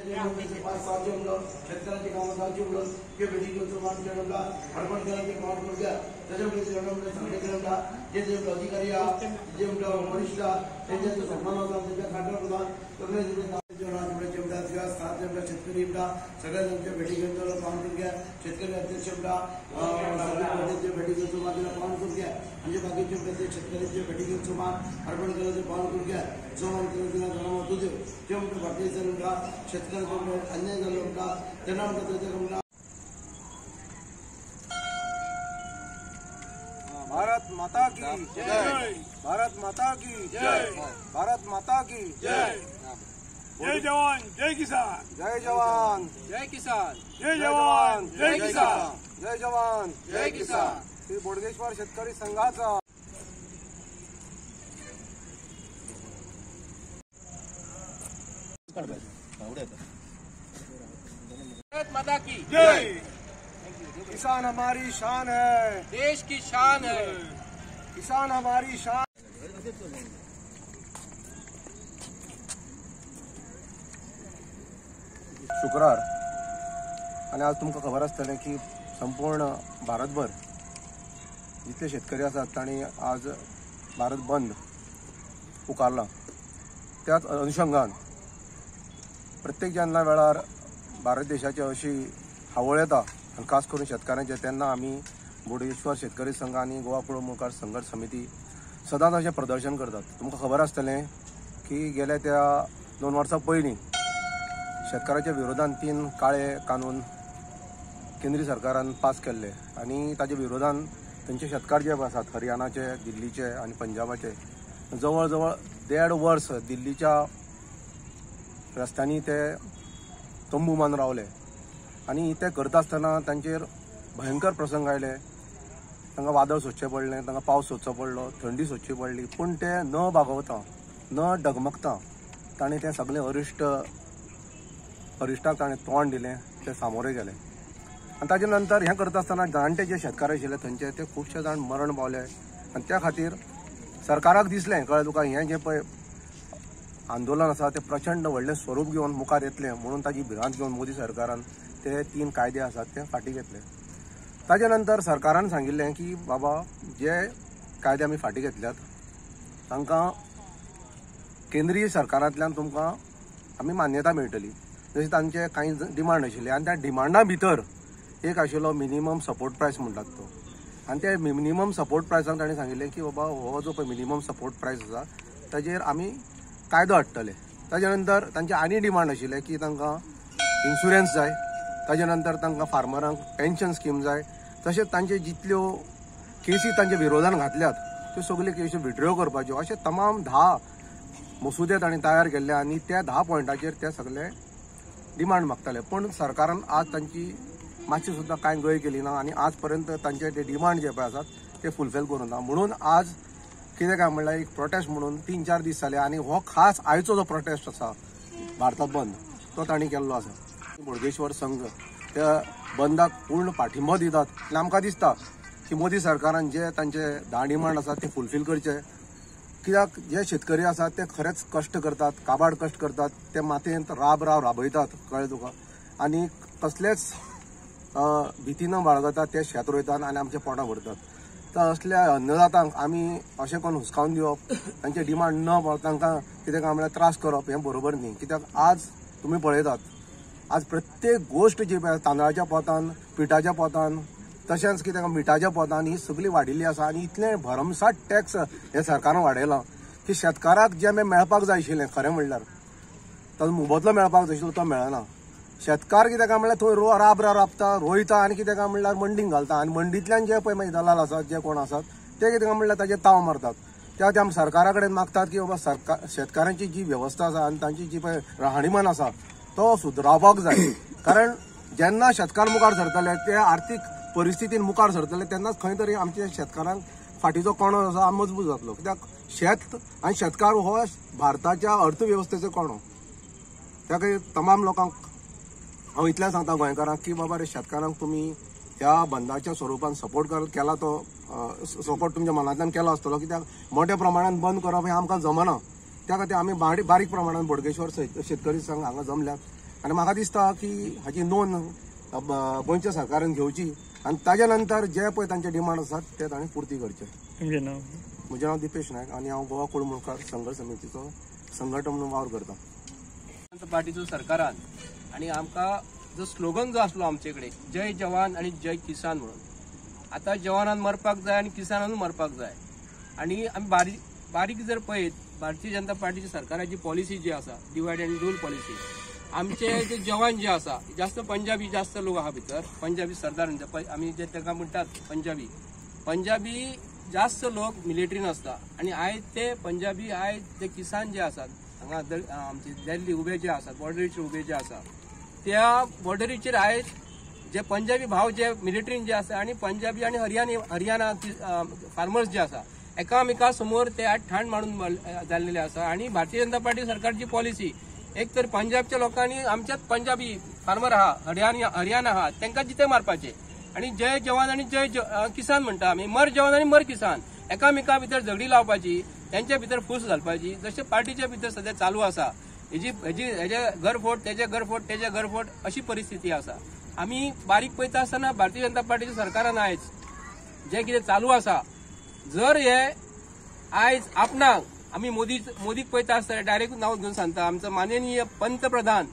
शेतकऱ्यांची कामं सारखी म्हणून किंवा भेटीचं मान केला हडपणकरांचे मान करून घ्या त्याच्यामुळे सांगितलं जे जे अधिकारी जे वरिष्ठ त्यांच्या सन्मान होता त्यांच्या खांद्यावर होता सगळे शेतकरी सगळ्यांच्या भेटी घेऊन मान करून घ्या शेतकरी अध्यक्ष भेटी घेऊन मातीला मान करून घ्या म्हणजे बाकीचे प्रत्येक शेतकऱ्यांचे भेटी घेऊन मान हडपणकरांचे मान करून घ्या जो मान होतो ते म्हणतो भारतीय जनता शेतकऱ्यांकडून अन्याय झाला होता त्यांना म्हणतात भारत माता की जय, भारत माता की जय, भारत माता की जय। जय जवान जय किसान, जय जवान जय किसान, जय जवान जय किसान, जय जवान जय किसान। श्री बोडगेश्वर शेतकरी संघाचा भारत माता की जय। किसान हमारी शान है, देश की शान है, किसान हमारी शान। शुक्रार आणि आज तुमका खबर आसतलें की संपूर्ण भारतभर जितले शेतकरी आसात तांणी आज भारत बंद पुकारला। त्याच अनुषंगान प्रत्येक जेन्ना वेळार भारत देशाची अशी हावळ येता आनी खास करून शेतकऱ्यांचे तेन्ना आमी बोडगेश्वर शेतकरी संघ आनी गोवा कुळमुखार संघर्ष समिती सदांच अशें प्रदर्शन करतात। तुमकां खबर आसतलें की गेल्या त्या 2 वर्सां पयलीं शेतकऱ्याच्या विरोधान 3 काळे कानून केंद्रीय सरकारान पास केल्ले आनी ताजे विरोधान तांचे शेतकार जे आसात हरियाणाचे, दिल्लीचे आनी पंजाबाचे जवळ जवळ 1.5 वर्स दिल्लीच्या रस्त्यांनी ते तंबू मान रावले आनी ते करता आसतना तांचेर भयंकर प्रसंग आयले। तांकां वादळ सोंसचें पडलें, तांकां पावस सोंसचो पडलो, थंडी सोंसची पडली, पूण ते न बागवता न डगमगता ताणें तें सगळें अरिश्टाक ताणें तोंड दिलें, ते सामोरे गेले। आनी ताजे नंतर हें करता आसतना जाणटे जे शेतकार आशिल्ले थंयचे ते खुबशे जाण मरण पावले आनी त्या खातीर सरकाराक दिसलें कळ्ळें तुका हें जें पळय आंदोलन आसा तें प्रचंड व्हडलें स्वरूप घेवन मुखार येतलें म्हणून ताजी भिरांत घेवन मोदी सरकारान ते 3 कायदे आसात ते फाटीं घेतले। ताजे नंतर सरकारान सांगिल्लें की बाबा जे कायदे आमी फाटीं घेतल्यात तांकां केंद्रीय सरकारांतल्यान तुमकां आमी मान्यता मेळटली। जशें तांचे कांय डिमांड आशिल्ले आनी त्या डिमांडा भितर एक आशिल्लो मिनिमम सपोर्ट प्रायस म्हणटात तो आनी ते मिनिमम सपोर्ट प्रायसान ताणें सांगिल्लें की बाबा हो जो पळय मिनिमम सपोर्ट प्रायस आसा ताजेर आमी कायदो हाडटले। ताजे नंतर तांचे आनी डिमांड आशिल्ले की तांकां इन्शुरन्स जाय, ताजे नंतर तांकां फार्मरांक पेन्शन स्कीम जाय, तशेंच तांचे जितल्यो केसी तांच्या विरोधान घातल्यात त्यो सगल्यो केसी विड्रॉ करपाच्यो अशे तमाम 10 मसुदे तांणी तयार केल्ले आनी त्या 10 पॉयंटाचेर ते सगळे डिमांड मागताले। पूण सरकारान आज तांची मातशी सुद्दां कांय गय केली ना आनी आज पर्यंत तांचे ते डिमांड जे पळय आसात ते फुलफील करूं ना। म्हणून आज कितें काय म्हणल्यार एक प्रोटेस्ट म्हणून 3-4 दीस जाले आनी हो खास आयचो जो प्रोटेस्ट आसा भारतात बंद तो तांणी केल्लो आसा। बोडगेश्वर संघ त्या बंदाक पूर्ण पाठिंबो दितात आनी आमकां दिसता की मोदी सरकारान जे तांचे 10 डिमांड आसात ते फुलफील करचे। कित्याक जे शेतकरी आसात ते खरेंच कश्ट करतात, काबाड कश्ट करतात, ते मातयेंत राबयतात कळ्ळें तुका आनी कसलेच भीती न बाळगता ते शेत रोयतात आनी आमचे पोटां भरतात। तर असल्या अन्नदात्यांक आमी अशें करून हुसकावन दिवप, तांचे डिमांड न तांकां कितें काय म्हळ्यार त्रास करप हें बरोबर न्ही। कित्याक आज तुमी पळयतात आज प्रत्येक गोश्ट जी पळय तांदळाच्या पोतान, पिठाच्या पोतान, तशेंच कितें मिठाच्या पोतान ही सगळी वाडिल्ली आसा आनी इतलें भरमसाट टॅक्स हे सरकारान वाडयला की शेतकाराक जें मेळपाक जाय आशिल्लें खरें म्हणल्यार ताजो मोबदलो मेळपाक जाय आशिल्लो तो मेळना। शेतकार कितें काय म्हणल्यार थंय राबता रोयता आनी कितें काय म्हणल्यार मंडीक घालता आनी मंडींतल्यान जे पळय मागीर दलाल आसात जे कोण आसात ते कितें काय म्हणल्यार ताजे ताव मारतात। त्या आमी सरकारा कडेन मागतात की बाबा शेतकारांची जी वेवस्था आसा आनी तांची जी पळय राहणीमान आसा तो सुदरावपाक जाय। कारण जेन्ना शेतकार मुखार सरतले ते आर्थीक परिस्थितीन मुखार सरतले तेन्नाच खंय तरी आमच्या शेतकारांक फाटीचो कणो आसा मजबूत जातलो। कित्याक शेत आनी शेतकार हो भारताच्या अर्थवेवस्थेचो कणो। त्या खातीर तमाम लोकांक हांव इतलें सांगता गोंयकारांक की बाबा रे शेतकारांक तुमी ह्या बंदाच्या स्वरुपान सपोर्ट केला तो सपोर्ट तुमच्या मनांतल्यान केलो आसतलो। कित्याक मोठ्या प्रमाणान बंद करप हें आमकां जमना। त्या खातीर आमी बारीक प्रमाणान बोडगेश्वर शेतकरी संघ हांगा जमल्यात आनी म्हाका दिसता की हाची नोंद गोंयच्या सरकारान घेवची आनी ताज्या नंतर जे पळय तांचे डिमांड आसात ते तांणी पुर्ती करचे. म्हजें नांव दिपेश नायक आनी हांव गोवा कोळमुरकार संघर्श समितीचो संघटन म्हणून वावर करता. पार्टीचो सरकारान आणि आमकां जो स्लोगन जो आसलो आमचे कडेन जय जवान आणि जय किसान म्हणून, आता जवानान मरपाक जाय आणि किसानान मरपाक जाय. आणि आमी बारीक जर पळयत भारतीय जनता पार्टीची सरकाराची पॉलिसी जी आसा डिवायड अँड रूल पॉलिसी, आमचे जे जवान जे आसा जास्त पंजाबी जास्त लोक आहा भितर, पंजाबी सरदार आमी जे ताका म्हणटात पंजाबी जास्त लोक मिलिटरीन आसता. आणि आयज ते पंजाबी आयज ते किसान जे आसात हांगा आमचे दिल्ली उबे जे आसात बॉर्डरीचेर उबे जे आसा त्या बॉर्डरीचेर आयज जे पंजाबी भाव जे मिलिटरीन जे आसा आणि पंजाबी आणि हरियाणा फार्मर्स जे आसा एकामेका समोर ते आज ठाण मांडून जाल्लेले आसा. आणि भारतीय जनता पार्टी सरकारची पॉलिसी एक तर पंजाबच्या लोकांनी आमच्याच पंजाबी फार्मर आहा हरियाणा आहा तांकां जिते मारपाचे आणि जय जवान आणि जय किसान म्हणटा आमी, मर जवान आणि मर किसान एकामेका भितर झगडी लावपाची, त्यांच्या भितर फूस घालपाची जशें पार्टीच्या भितर सध्या चालू आसा. हेजे घरफोट तेजे घरफोट तेजे घरफोट अशी परिस्थिती आसा. आमी बारीक पळयता आसतना भारतीय जनता पार्टीच्या सरकारान आयज जे कितें चालू आसा, जर हे आयज आपणाक आमी मोदीक पळयता आसतना डायरेक्ट नांव घेवन सांगता, आमचो माननीय पंतप्रधान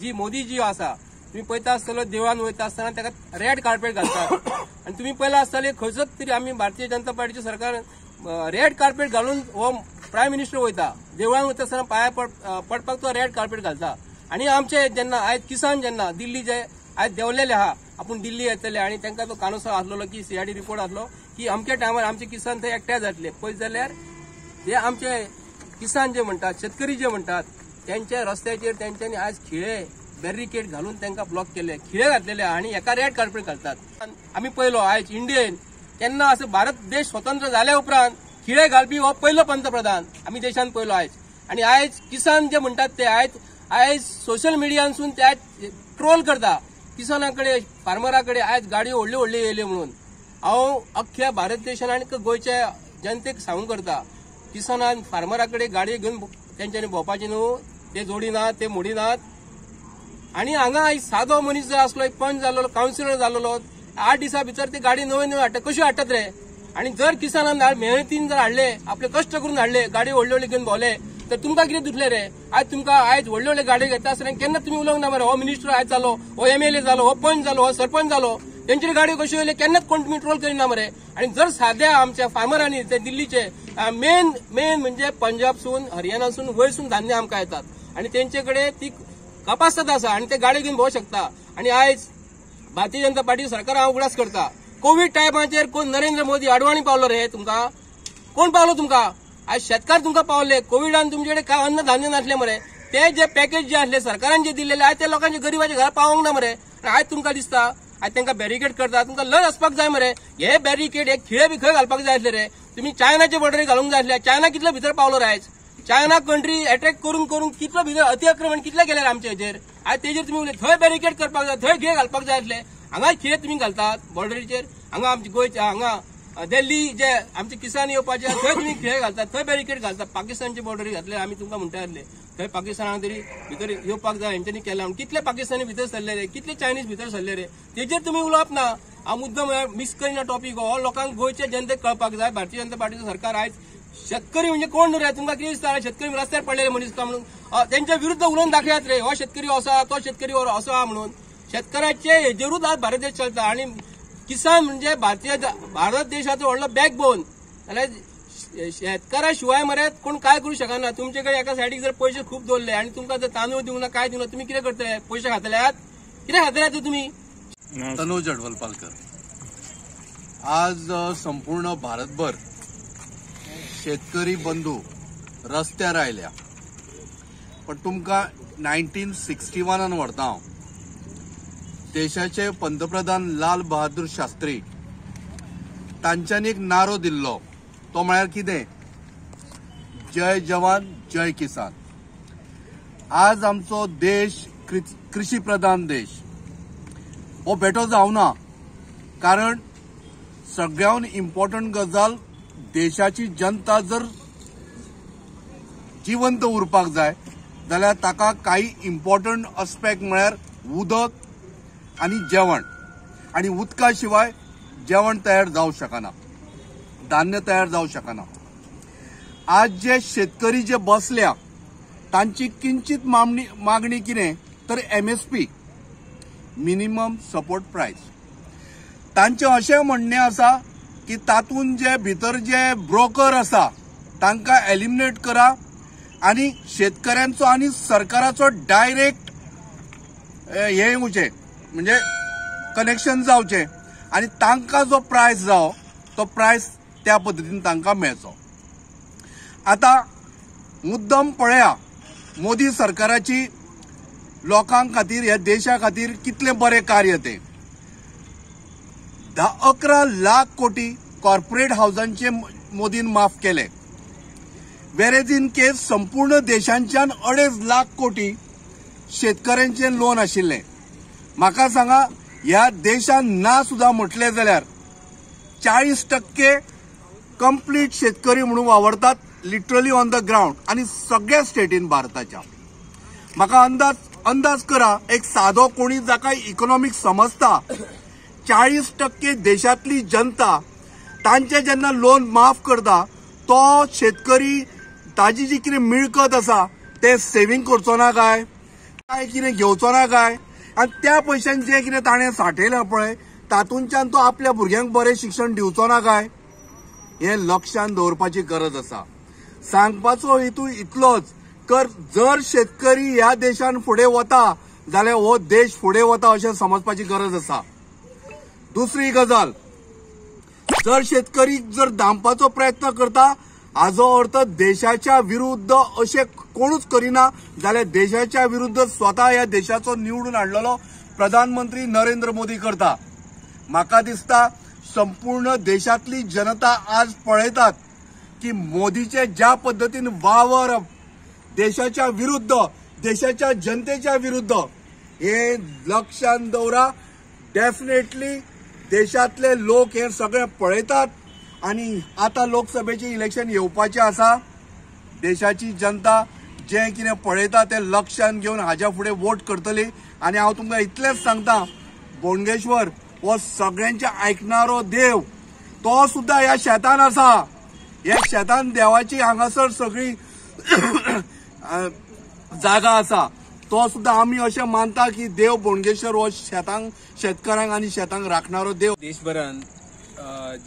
जी मोदी जी आसा तुम्ही पळयता आसतलो देवळान वयता आसतना ताका रेड कार्पेट घालतात. आणि तुम्ही पळयला आसतले खंयचोच तरी आमी भारतीय जनता पार्टीच्या सरकारान रेड कार्पेट घालून हो प्रायम मिनिस्टर वयता देवळान वयता आसतना पांयां पडपाक तो रेड कार्पेट घालता. आणि आमचे जेन्ना आयज किसान जेन्ना दिल्ली जे आयज देंवलेले आहा आपूण दिल्ली येतले आणि तांकां तो कानूसो आसलो की CID रिपोर्ट आसलो की अमके टायमार आमचे किसान थंय एकठांय जातले. पळय जाल्यार जे आमचे किसान जे म्हणटात शेतकरी जे म्हणटात त्यांच्या रस्त्याचेर तेंच्यांनी आयज खिळे बॅरिकेड घालून तांकां ब्लॉक केले, खिळे घातलेले आणि एका रेड कार्पेट घालतात. आमी पळयलो आयज इंडियेन केन्ना असं भारत देश स्वतंत्र जाल्या उपरांत खिळे घालपी हो पयलो पंतप्रधान आमी देशान पळयलो आयज. आणि आयज किसान जे म्हणटात ते आयज सोशल मिडियासून ते आयज ट्रोल करता किसानाकडे फार्मराकडे आयज गाडयो व्हडल्यो येयल्यो म्हणून. हांव अख्ख्या भारत देशान आनी गोंयच्या जनतेक सांगूंक करता किसानान फार्मराकडे गाडयो घेवन तेंच्यांनी भोंवपाचे न्हू, ते जोडिनात ते मोडिनात. आणि हांगा एक सादो मनीस जर आसलो एक पंच जाल्लो कावन्सिलर जाल्लो 8 दिसा भितर ते गाडी नव्यो हाडटा कश्यो हाडटात रे. आणि जर किसानान मेहनतीन जर हाडले आपले कष्ट करून हाडले गाडी व्हडल्यो घेवन भोवले तर तुमकां कितें दितले रे. आयज तुमकां आयज व्हडल्यो गाडयो घेता आसतना केन्ना तुमी उलोवंक ना मरे हो मिनिस्टर आयज जालो हो MLA जालो हो पंच जालो हो सरपंच जालो तेंच्यो गाडयो कश्यो येयल्यो केन्नाच कोण तुमी ट्रोल करिना मरे. आणि जर साध्या आमच्या फार्मरांनी ते दिल्लीचे मेन म्हणजे पंजाबसून हरियाणासून वयरसून धान्य आमकां येतात आणि तेंचे कडेन ती कपासत आसा आणि ते गाडी घेवन भोवू शकता. आणि आयज भारतीय जनता पार्टी सरकार हांव उगडास करता कोविड टायमाचेर कोण नरेंद्र मोदी आडवाणी पावलो रे तुमकां, कोण पावलो तुमकां. आज शेतकार तुमकां पावले कोविडान तुमचे कडेन काय अन्न धान्य नासले मरे. ते जे पॅकेज जे आसले सरकारान जे दिल्लेले आयज ते लोकांच्या गरीबाच्या घरा पावोंक ना मरे. आयज तुमकां दिसता आयज तांकां बॅरिकेड करता तुमकां लज आसपाक जाय मरे. हे बॅरिकेड एक खिळे बी खंय घालपाक जाय आसले रे. तुम्ही चायनाचे बॉर्डरी घालूंक जाय आसले. चायना कितलो भितर पावलो रे आयज. चायना कंट्री अट्रॅक्ट करून कितलो भितर अतिक्रमण कितले केले आमचे हेजेर. आज तेजेर तुम्ही उलय थंय बॅरिकेड करपाक जाय थंय खिळे घालपाक जाय आसले. हांगा खिळे तुम्ही घालतात बॉर्डरीचेर. हांगा आमचे गोंयच्या हांगा दिल्ली जे आमचे किसान येवपाचे थंय तुम्ही खिळे घालतात थंय बॅरिकेड घालतात. पाकिस्तानचे बॉर्डरी घातले आमी तुमकां म्हणटा आसले थंय पाकिस्तानाक तरी भितर येवपाक जाय हेंच्यांनी केला म्हूण. कितले पाकिस्तानी भितर सरले रे कितले चायनीज भितर सरले रे. तेजेर तुम्ही उलोवप ना. हांव मुद्दम मिस करिना टॉपिक हो लोकांक गोंयच्या जनतेक कळपाक जाय. भारतीय जनता पार्टीचो सरकार आयज शेतकरी म्हणजे कोण न्हू रे. तुमकां कितें दिसता शेतकरी रस्त्यार पडलेले मनीस का म्हणून त्यांच्या विरुद्ध उलोवन दाखयात रे. हो शेतकरी असो तो शेतकरी असो आहा म्हणून. शेतकऱ्याचे हेजेरूच आज भारत देश चलता. आणि किसान म्हणजे भारत देशाचो व्हडलो बॅकबोन. जाल्यार शेतकारा शिवाय मरे कोण काय करू शकना. तुमचे कडेन एका सायडीक जर पयशे खूब दवरले आणि तुमकां जर तांदूळ दिवना काय दिवना तुम्ही कितें करतले. पयशे खातल्यात कितें खातल्यात तुम्ही. तनोज अडवलपालकर. आज संपूर्ण भारतभर शेतकरी बंधू रस्त्यार आयल्या. पण तुमकां 1961 व्हरता हांव. देशाचे पंतप्रधान लाल बहादूर शास्त्री तांच्यांनी एक नारो दिल्लो तो म्हळ्यार कितें जय जवान जय किसान. आज आमचो देश कृषी प्रधान देश हो बेटो जावना. कारण सगळ्यान इम्पॉर्टंट गजाल देशाची जनता जर जिवंत उरपाक जाय जाल्यार ताका काही इम्पॉर्टंट अस्पेक्ट म्हळ्यार उदक आनी जेवण, आनी उदका शिवाय जेवण तयार जावंक शकना, धान्य तयार जावंक शकना. आज जे शेतकरी जे बसल्या तांची किंचित मागणी कितें तर MSP, मिनिमम सपोर्ट प्राइस. तांचे अशें म्हणणें आसा की तातूंत जे भितर जे ब्रोकर आसा तांकां एलिमिनेट करा आनी शेतकऱ्यांचो आनी सरकाराचो डायरेक्ट हे येवचें म्हणजे कनेक्शन जावचें आनी तांकां जो प्रायस जावो तो प्रायस त्या पद्दतीन तांकां मेळचो. आतां मुद्दम पळया मोदी सरकाराची लोकां खातीर ह्या देशा खातीर कितलें बरें कार्य तें. 10-11 लाख कोटी कॉर्पोरेट हाऊसांचे मोदीन माफ केले. वेरेज इन केस संपूर्ण देशांच्यान 2.5 लाख कोटी शेतकऱ्यांचे लोन आशिल्ले. म्हाका सांगा ह्या देशान ना सुद्धा म्हटले जाल्यार 40% कंप्लीट शेतकरी म्हणून वावरतात लिटरली ऑन द ग्राउंड आनी सगळ्या स्टेटीन भारताच्या. म्हाका अंदाज करा एक सादो कोणी जाका इकॉनॉमिक समजता 40% देशातली जनता तांचे जेन्ना लोन माफ करता तो शेतकरी ताजी जी कितें मिळकत आसा ते सेव्हिंग करचो ना काय कितें घेवचो ना काय आनी त्या पयशांनी जे कितें ताणें सांठयलां पळय तातूंतल्यान तो आपल्या भुरग्यांक बरें शिक्षण दिवचो ना काय हे लक्षांत दवरपाची गरज आसा. सांगपाचो हेतू इतलोच कर जर शेतकरी ह्या देशान फुडें वता जाल्यार हो देश फुडें वता अशें समजपाची गरज आसा. दुसरी गजाल जर शेतकरी जर दामपाचो प्रयत्न करता हाजो अर्थ देशाच्या विरुद्ध अशें कोणूच करिना जाल्यार देशाच्या विरुद्ध स्वता ह्या देशाचो निवडून हाडलेलो प्रधानमंत्री नरेंद्र मोदी करता. म्हाका दिसता संपूर्ण देशातली जनता आज पळयतात की मोदीचे ज्या पद्धतीन वावर देशाच्या विरुद्ध देशाच्या जनतेच्या विरुद्ध हे लक्षांत दवरा. डेफिनेटली देशातले लोक हे सगळे पळयतात आणि आता लोकसभेचे इलेक्शन येवपाचे आसा. देशाची जनता जे कितें पळयता ते लक्षांत घेवन हाज्या फुडें वोट करतली. आनी हांव तुमकां इतलेंच सांगता बोडगेश्वर हो सगळ्यांचे आयकणारो देव तो सुद्धा ह्या शेतान आसा. ह्या शेतान देवाची हांगासर सगळी जागा आसा. तो सुद्धा आमी अशें मानता की देव बोडगेश्वर हो शेतकऱ्यांक आनी शेतांक राखणारो देव. देशभरान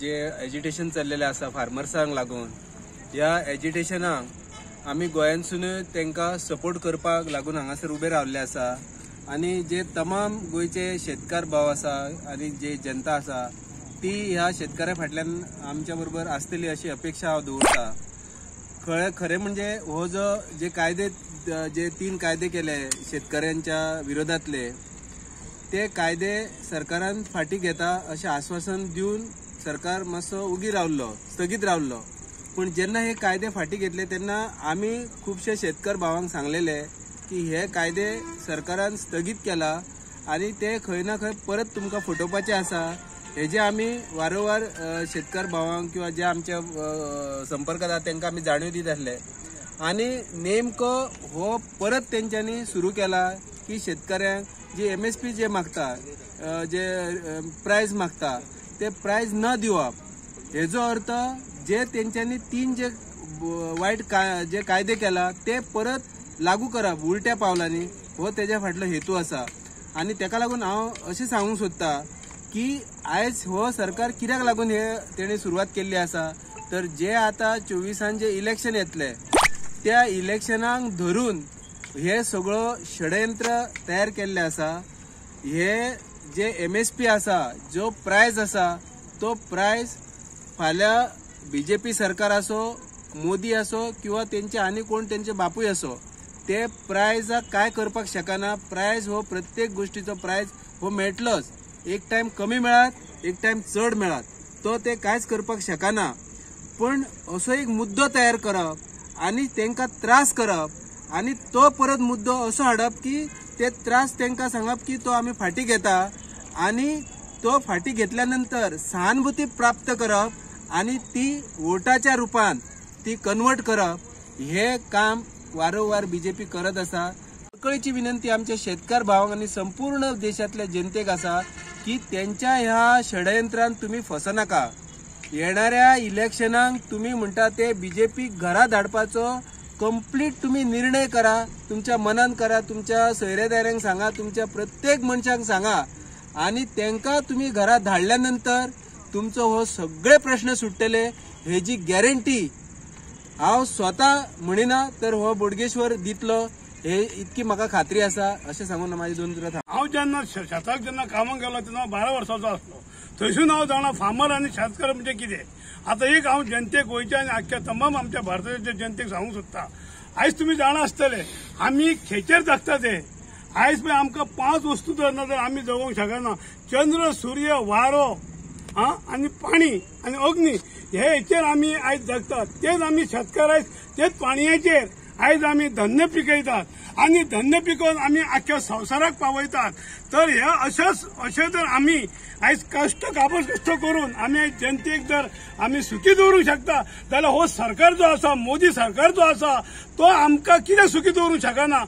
जे एजिटेशन चल्लेलें आसा फार्मर्सांक लागून ह्या एजिटेशनाक आमी गोंयांतसून तांकां सपोर्ट करपाक लागून हांगासर उबे रावल्ले आसा. आनी जे तमाम गोंयचे शेतकार भाव आसा आनी जे जनता आसा ती ह्या शेतकाऱ्या फाटल्यान आमच्या बरोबर आसतली अशी अपेक्षा हांव दवरता. खरें म्हणजे हो जो जे कायदे जे 3 कायदे केले शेतकऱ्यांच्या विरोधातले ते कायदे सरकारान फाटी घेता अशें आश्वासन दिवन सरकार मातसो उगी रावल्लो स्थगीत रावल्लो. पूण जेन्ना हे कायदे फाटी घेतले तेन्ना आमी खुबशे शेतकार भावांक सांगलेले की हे कायदे सरकारान स्थगीत केला आनी ते खंय ना खंय परत तुमकां फटोवपाचे आसा. हेजे आमी वारंवार शेतकार भावांक किंवा जे आमच्या संपर्कात आसा तांकां आमी जाणीव दीत आसले. आनी नेमको हो परत तेंच्यांनी सुरू केला की शेतकऱ्यांक जी MSP जे मागता जे प्रायस मागता ते प्रायस न दिवप. हेजो अर्थ जे तेंच्यांनी 3 जे वायट जे कायदे केला ते परत लागू करप उलट्या पावलांनी हो तेज्या फाटलो हेतू आसा. आनी तेका लागून हांव अशें सांगूंक सोदता की आयज हो सरकार कित्याक लागून हे तेणी सुरवात केल्ली आसा तर जे आता 24 जे इलेक्शन येतले त्या इलेक्शनाक धरून हे सगळो षडयंत्र तयार केल्ले आसा. हे जे MSP आसा जो प्रायस आसा तो प्रायस फाल्यां BJP सरकार असो मोदी असो किंवा तेंचे आनी कोण तेंचे बापूय असो ते प्रायजाक काय करपाक शकना. प्रायस हो प्रत्येक गोष्टीचो प्रायस हो मेळटलोच. एक टायम कमी मेळत एक टायम चड मेळत तो ते कांयच करपाक शकना. पण असो एक मुद्दो तयार करप आनी तांकां त्रास करप आनी तो परत मुद्दो असो हाडप की ते त्रास तांकां सांगप की तो आमी फाटी घेता आनी तो फाटी घेतल्या नंतर सहानुभूती प्राप्त करप आनी ती वोटाच्या रुपान ती कन्वर्ट करप हे काम वारंवार बीजेपी करत आसा. कळची विनंती आमच्या शेतकार भावांक आणि संपूर्ण देशातल्या जनतेक आसा की त्यांच्या ह्या षडयंत्रान तुम्ही फसनाका. येणाऱ्या इलेक्शनाक तुम्ही म्हणता ते बीजेपी घरा धाडपाचो कंप्लीट तुम्ही निर्णय करा, तुमच्या मनान करा, तुमच्या सोयरेदारांक सांगा, तुमच्या प्रत्येक मनशाक सांगा आणि त्यांका तुम्ही घरा धाडल्यानंतर तुमचो हो सगळे प्रश्न सुटतले हेची गॅरंटी हांव स्वतः म्हणिना तर हो बोडगेश्वर दितलो हे इतकी म्हाका खात्री आसा अशें सांगून माझी 2 उतरां हांव जेन्ना शेताक जेन्ना कामाक गेलो तेन्ना 12 वर्सांचो आसलो. थंयसून हांव जाणा फार्मर आनी शेतकार म्हणजे कितें. आता एक हांव जनतेक गोंयच्या आनी आख्ख्या तमाम आमच्या भारताच्या जनतेक सांगूंक सोदता. आयज तुमी जाणा आसतले आमी खेचेर जगता ते. आयज पळय आमकां 5 वस्तू जर ना तर आमी जगोवंक शकना. चंद्र, सूर्य, वारो आनी पाणी आनी अग्नी हे हेचेर आमी आयज जगतात. तेच आमी शेतकार आयज तेच पाणयाचेर आयज आमी धन्य पिकयतात आणि धन्य पिकोवन आमी आख्ख्या संवसाराक पावयतात. तर हे अशें जर आमी आयज कष्ट करून आमी आयज जनतेक जर आमी सुखी दवरूंक शकता जाल्यार हो सरकार जो आसा, मोदी सरकार जो आसा तो आमकां कितें सुखी दवरूंक शकना.